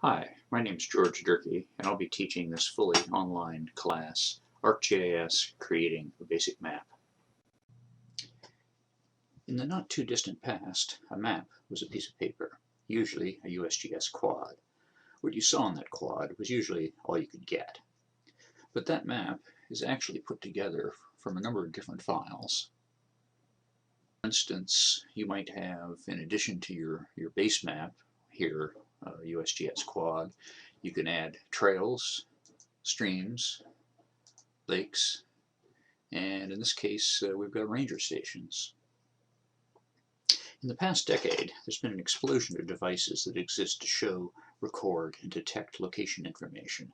Hi, my name is George Durkee, and I'll be teaching this fully online class, ArcGIS Creating a Basic Map. In the not too distant past, a map was a piece of paper, usually a USGS quad. What you saw on that quad was usually all you could get. But that map is actually put together from a number of different files. For instance, you might have, in addition to your base map here, USGS quad, you can add trails, streams, lakes, and in this case we've got ranger stations. In the past decade, there's been an explosion of devices that exist to show, record, and detect location information.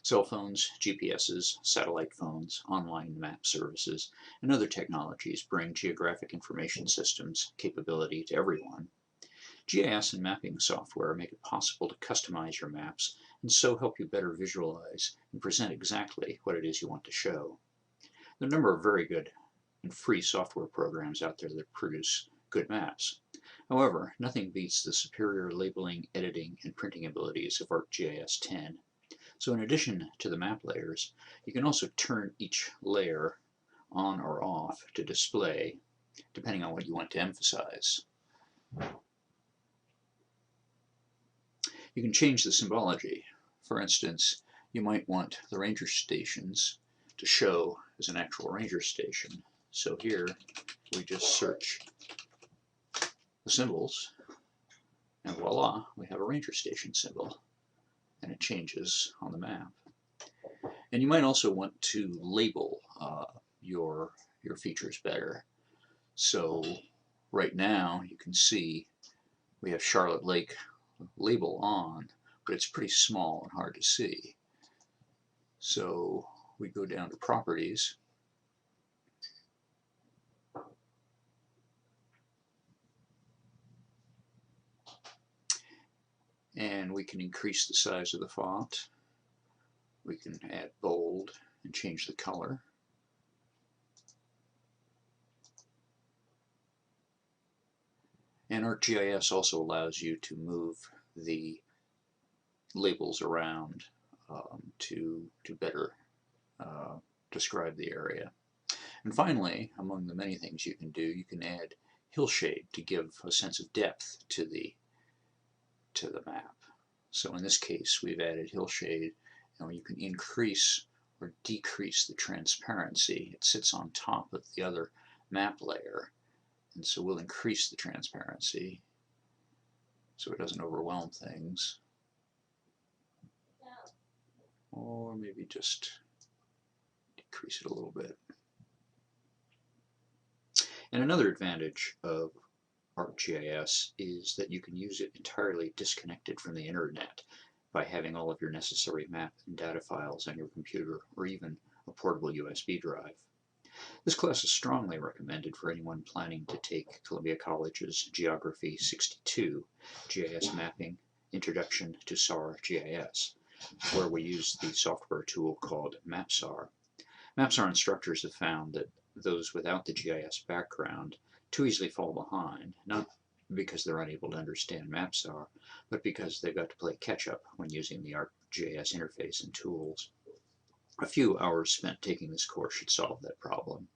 Cell phones, GPSs, satellite phones, online map services, and other technologies bring geographic information systems capability to everyone. GIS and mapping software make it possible to customize your maps and so help you better visualize and present exactly what it is you want to show. There are a number of very good and free software programs out there that produce good maps. However, nothing beats the superior labeling, editing, and printing abilities of ArcGIS 10. So in addition to the map layers, you can also turn each layer on or off to display, depending on what you want to emphasize. You can change the symbology. For instance, you might want the ranger stations to show as an actual ranger station. So here we just search the symbols, and voila, we have a ranger station symbol, and it changes on the map. And you might also want to label your features better. So right now you can see we have Charlotte Lake label on, but it's pretty small and hard to see. So we go down to properties, and we can increase the size of the font. We can add bold and change the color. And ArcGIS also allows you to move the labels around to better describe the area. And finally, among the many things you can do, you can add hillshade to give a sense of depth to the map. So in this case, we've added hillshade, and you can increase or decrease the transparency. It sits on top of the other map layer, and so we'll increase the transparency so it doesn't overwhelm things. Or maybe just decrease it a little bit. And another advantage of ArcGIS is that you can use it entirely disconnected from the internet by having all of your necessary map and data files on your computer or even a portable USB drive. This class is strongly recommended for anyone planning to take Columbia College's Geography 62 GIS Mapping Introduction to SAR GIS, where we use the software tool called SAR. SAR instructors have found that those without the GIS background too easily fall behind, not because they're unable to understand SAR, but because they've got to play catch-up when using the ArcGIS interface and tools. A few hours spent taking this course should solve that problem.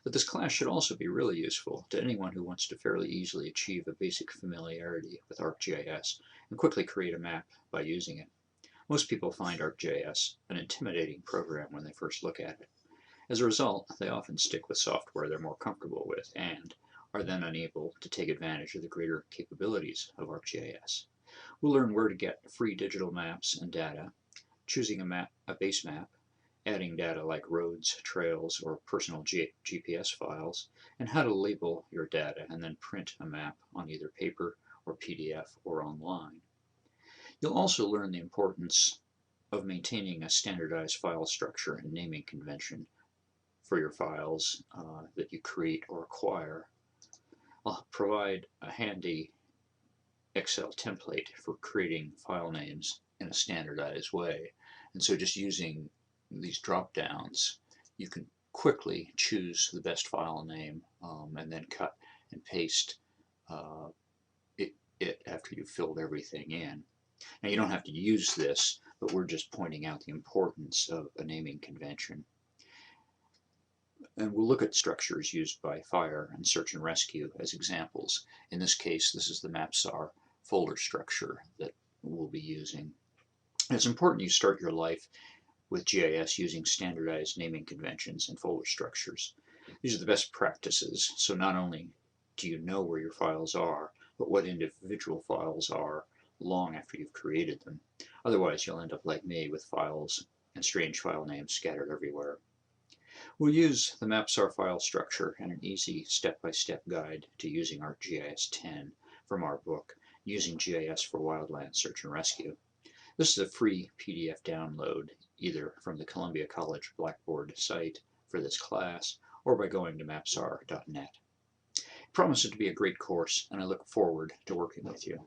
But this class should also be really useful to anyone who wants to fairly easily achieve a basic familiarity with ArcGIS and quickly create a map by using it. Most people find ArcGIS an intimidating program when they first look at it. As a result, they often stick with software they're more comfortable with and are then unable to take advantage of the greater capabilities of ArcGIS. We'll learn where to get free digital maps and data, choosing a base map, adding data like roads, trails, or personal GPS files, and how to label your data and then print a map on either paper or PDF or online. You'll also learn the importance of maintaining a standardized file structure and naming convention for your files that you create or acquire. I'll provide a handy Excel template for creating file names in a standardized way. And so just using these drop downs, you can quickly choose the best file name and then cut and paste it after you've filled everything in. Now you don't have to use this, but we're just pointing out the importance of a naming convention. And we'll look at structures used by fire and search and rescue as examples. In this case, this is the MapSAR folder structure that we'll be using. And it's important you start your life with GIS using standardized naming conventions and folder structures. These are the best practices, so not only do you know where your files are, but what individual files are long after you've created them. Otherwise, you'll end up like me with files and strange file names scattered everywhere. We'll use the MapSAR file structure and an easy step-by-step guide to using ArcGIS 10 from our book, Using GIS for Wildland Search and Rescue. This is a free PDF download, either from the Columbia College Blackboard site for this class, or by going to mapsar.net. It promises to be a great course, and I look forward to working with you.